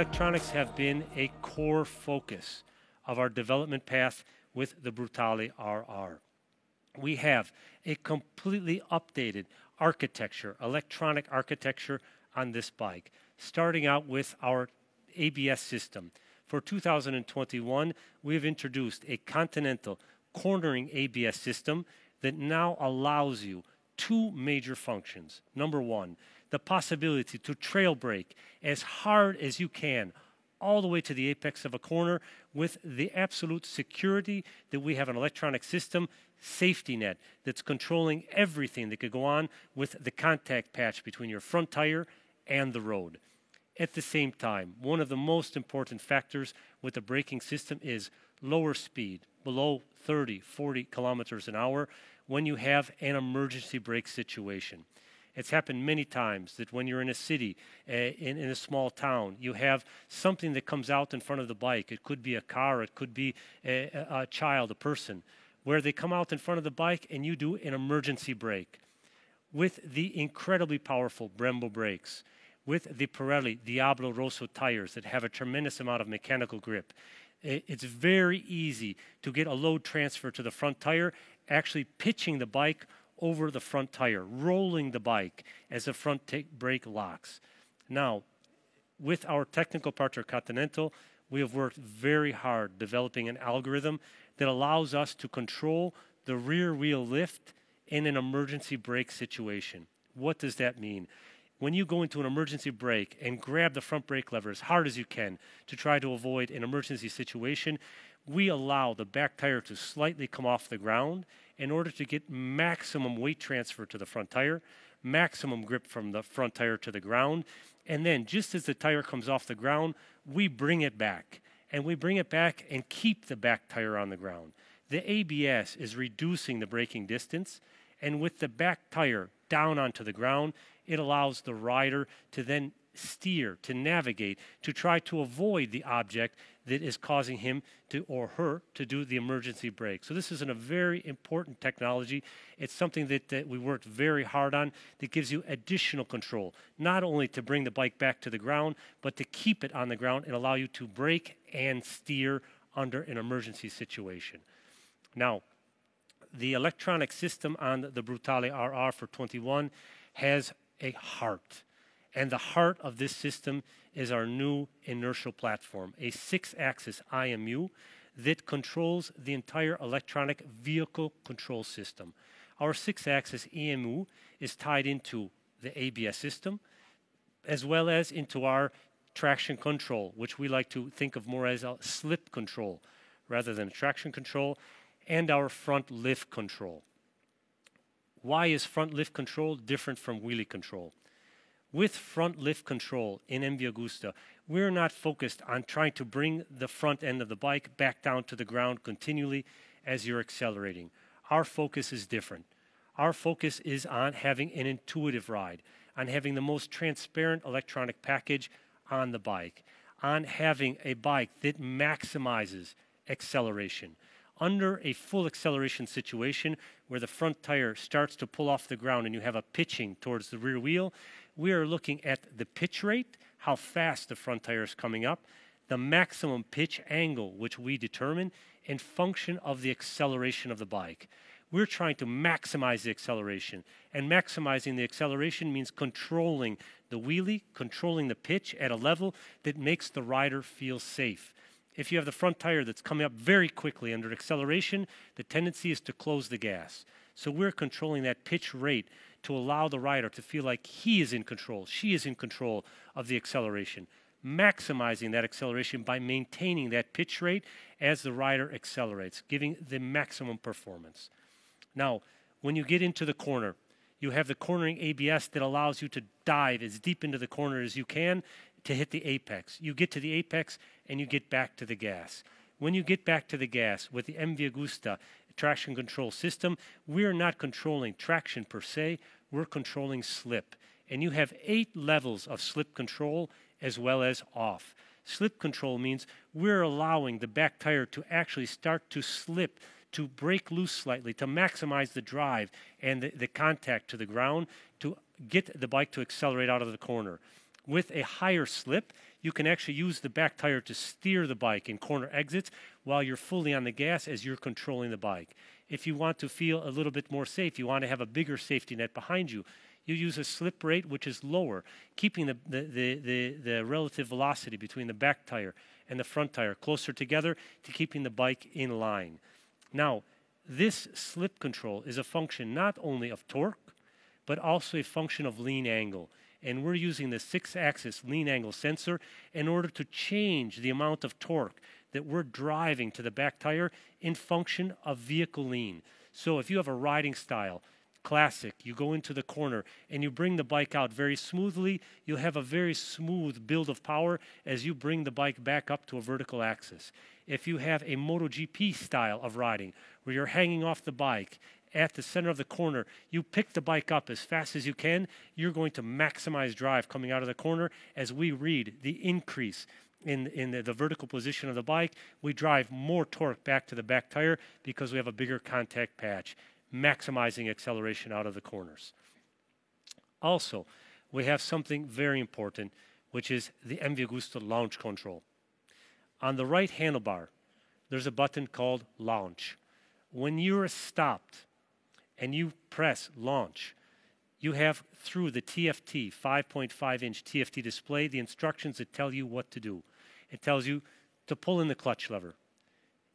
Electronics have been a core focus of our development path with the Brutale RR. We have a completely updated architecture, electronic architecture on this bike, starting out with our ABS system. For 2021, we have introduced a Continental cornering ABS system that now allows you two major functions. Number one, the possibility to trail brake as hard as you can all the way to the apex of a corner with the absolute security that we have an electronic system safety net that's controlling everything that could go on with the contact patch between your front tire and the road. At the same time, one of the most important factors with the braking system is lower speed, below 30, 40 kilometers an hour when you have an emergency brake situation. It's happened many times that when you're in a city, in a small town, you have something that comes out in front of the bike. It could be a car, it could be a child, a person, where they come out in front of the bike and you do an emergency brake. With the incredibly powerful Brembo brakes, with the Pirelli Diablo Rosso tires that have a tremendous amount of mechanical grip, it's very easy to get a load transfer to the front tire, actually pitching the bike over the front tire, rolling the bike as the front brake locks. Now, with our technical partner Continental, we have worked very hard developing an algorithm that allows us to control the rear wheel lift in an emergency brake situation. What does that mean? When you go into an emergency brake and grab the front brake lever as hard as you can to try to avoid an emergency situation, we allow the back tire to slightly come off the ground in order to get maximum weight transfer to the front tire, maximum grip from the front tire to the ground, and then just as the tire comes off the ground, we bring it back. And we bring it back and keep the back tire on the ground. The ABS is reducing the braking distance, and with the back tire down onto the ground, it allows the rider to then steer, to navigate, to try to avoid the object that is causing him to or her to do the emergency brake. So this is a very important technology. It's something that we worked very hard on that gives you additional control, not only to bring the bike back to the ground, but to keep it on the ground and allow you to brake and steer under an emergency situation. Now, the electronic system on the Brutale RR for 21 has a heart. And the heart of this system is our new inertial platform, a 6-axis IMU that controls the entire electronic vehicle control system. Our 6-axis EMU is tied into the ABS system as well as into our traction control, which we like to think of more as a slip control rather than a traction control, and our front lift control. Why is front lift control different from wheelie control? With front lift control in MV Agusta, we're not focused on trying to bring the front end of the bike back down to the ground continually as you're accelerating. Our focus is different. Our focus is on having an intuitive ride, on having the most transparent electronic package on the bike, on having a bike that maximizes acceleration. Under a full acceleration situation where the front tire starts to pull off the ground and you have a pitching towards the rear wheel, we are looking at the pitch rate, how fast the front tire is coming up, the maximum pitch angle, which we determine in function of the acceleration of the bike. We're trying to maximize the acceleration, and maximizing the acceleration means controlling the wheelie, controlling the pitch at a level that makes the rider feel safe. If you have the front tire that's coming up very quickly under acceleration, the tendency is to close the gas. So we're controlling that pitch rate to allow the rider to feel like he is in control, she is in control of the acceleration, maximizing that acceleration by maintaining that pitch rate as the rider accelerates, giving the maximum performance. Now, when you get into the corner, you have the cornering ABS that allows you to dive as deep into the corner as you can to hit the apex. You get to the apex and you get back to the gas. When you get back to the gas with the MV Agusta traction control system, we're not controlling traction per se, we're controlling slip. And you have 8 levels of slip control as well as off. Slip control means we're allowing the back tire to actually start to slip, to break loose slightly, to maximize the drive and the contact to the ground to get the bike to accelerate out of the corner. With a higher slip, you can actually use the back tire to steer the bike in corner exits while you're fully on the gas as you're controlling the bike. If you want to feel a little bit more safe, you want to have a bigger safety net behind you, you use a slip rate which is lower, keeping the relative velocity between the back tire and the front tire closer together to keeping the bike in line. Now, this slip control is a function not only of torque, but also a function of lean angle. And we're using the 6-axis lean angle sensor in order to change the amount of torque that we're driving to the back tire in function of vehicle lean. So if you have a riding style, classic, you go into the corner and you bring the bike out very smoothly, you'll have a very smooth build of power as you bring the bike back up to a vertical axis. If you have a MotoGP style of riding where you're hanging off the bike at the center of the corner, you pick the bike up as fast as you can, you're going to maximize drive coming out of the corner. As we read the increase in the vertical position of the bike, we drive more torque back to the back tire because we have a bigger contact patch, maximizing acceleration out of the corners. Also, we have something very important, which is the MV Agusta launch control. On the right handlebar, there's a button called launch. When you're stopped and you press launch, you have through the TFT, 5.5-inch TFT display, the instructions that tell you what to do. It tells you to pull in the clutch lever,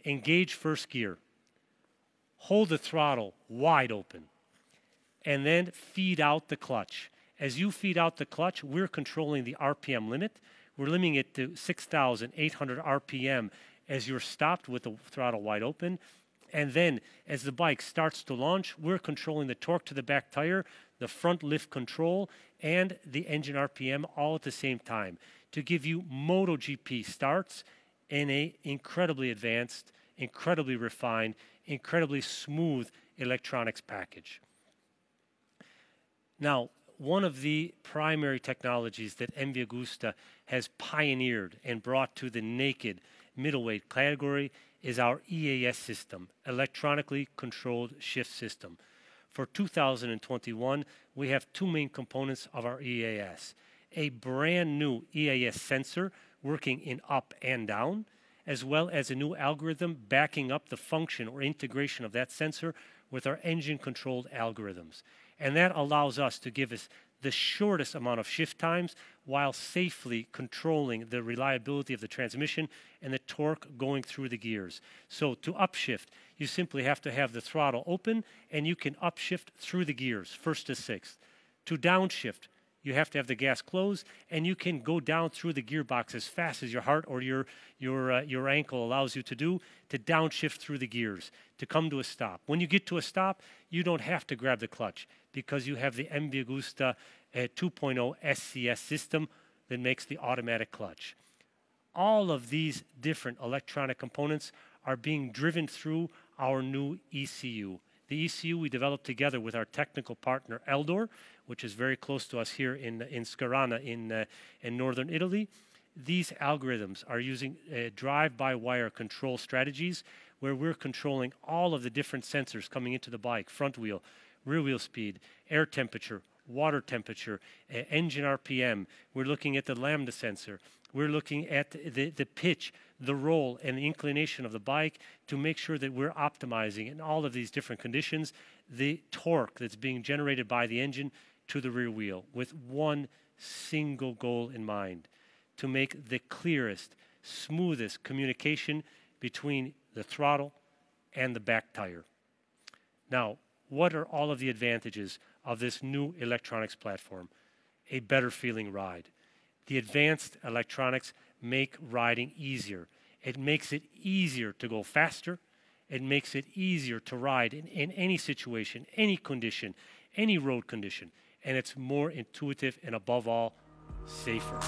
engage first gear, hold the throttle wide open, and then feed out the clutch. As you feed out the clutch, we're controlling the RPM limit. We're limiting it to 6,800 RPM as you're stopped with the throttle wide open. And then as the bike starts to launch, we're controlling the torque to the back tire, the front lift control, and the engine RPM all at the same time to give you MotoGP starts in an incredibly advanced, incredibly refined, incredibly smooth electronics package. Now, one of the primary technologies that MV Agusta has pioneered and brought to the naked middleweight category is our EAS system, electronically controlled shift system. For 2021, we have two main components of our EAS. A brand new EAS sensor working in up and down, as well as a new algorithm backing up the function or integration of that sensor with our engine-controlled algorithms. And that allows us to give us the shortest amount of shift times while safely controlling the reliability of the transmission and the torque going through the gears. So to upshift, you simply have to have the throttle open and you can upshift through the gears, first to sixth. To downshift, you have to have the gas closed and you can go down through the gearbox as fast as your heart or your ankle allows you to do, to downshift through the gears, to come to a stop. When you get to a stop, you don't have to grab the clutch because you have the MV Agusta 2.0 SCS system that makes the automatic clutch. All of these different electronic components are being driven through our new ECU. The ECU we developed together with our technical partner Eldor, which is very close to us here in Scarana in northern Italy. These algorithms are using drive-by-wire control strategies where we're controlling all of the different sensors coming into the bike: front wheel, rear wheel speed, air temperature, water temperature, engine RPM. We're looking at the lambda sensor. We're looking at the pitch, the roll, and the inclination of the bike to make sure that we're optimizing in all of these different conditions the torque that's being generated by the engine to the rear wheel with one single goal in mind: to make the clearest, smoothest communication between the throttle and the back tire. Now, what are all of the advantages of this new electronics platform? A better feeling ride. The advanced electronics make riding easier. It makes it easier to go faster. It makes it easier to ride in any situation, any condition, any road condition. And it's more intuitive and above all, safer.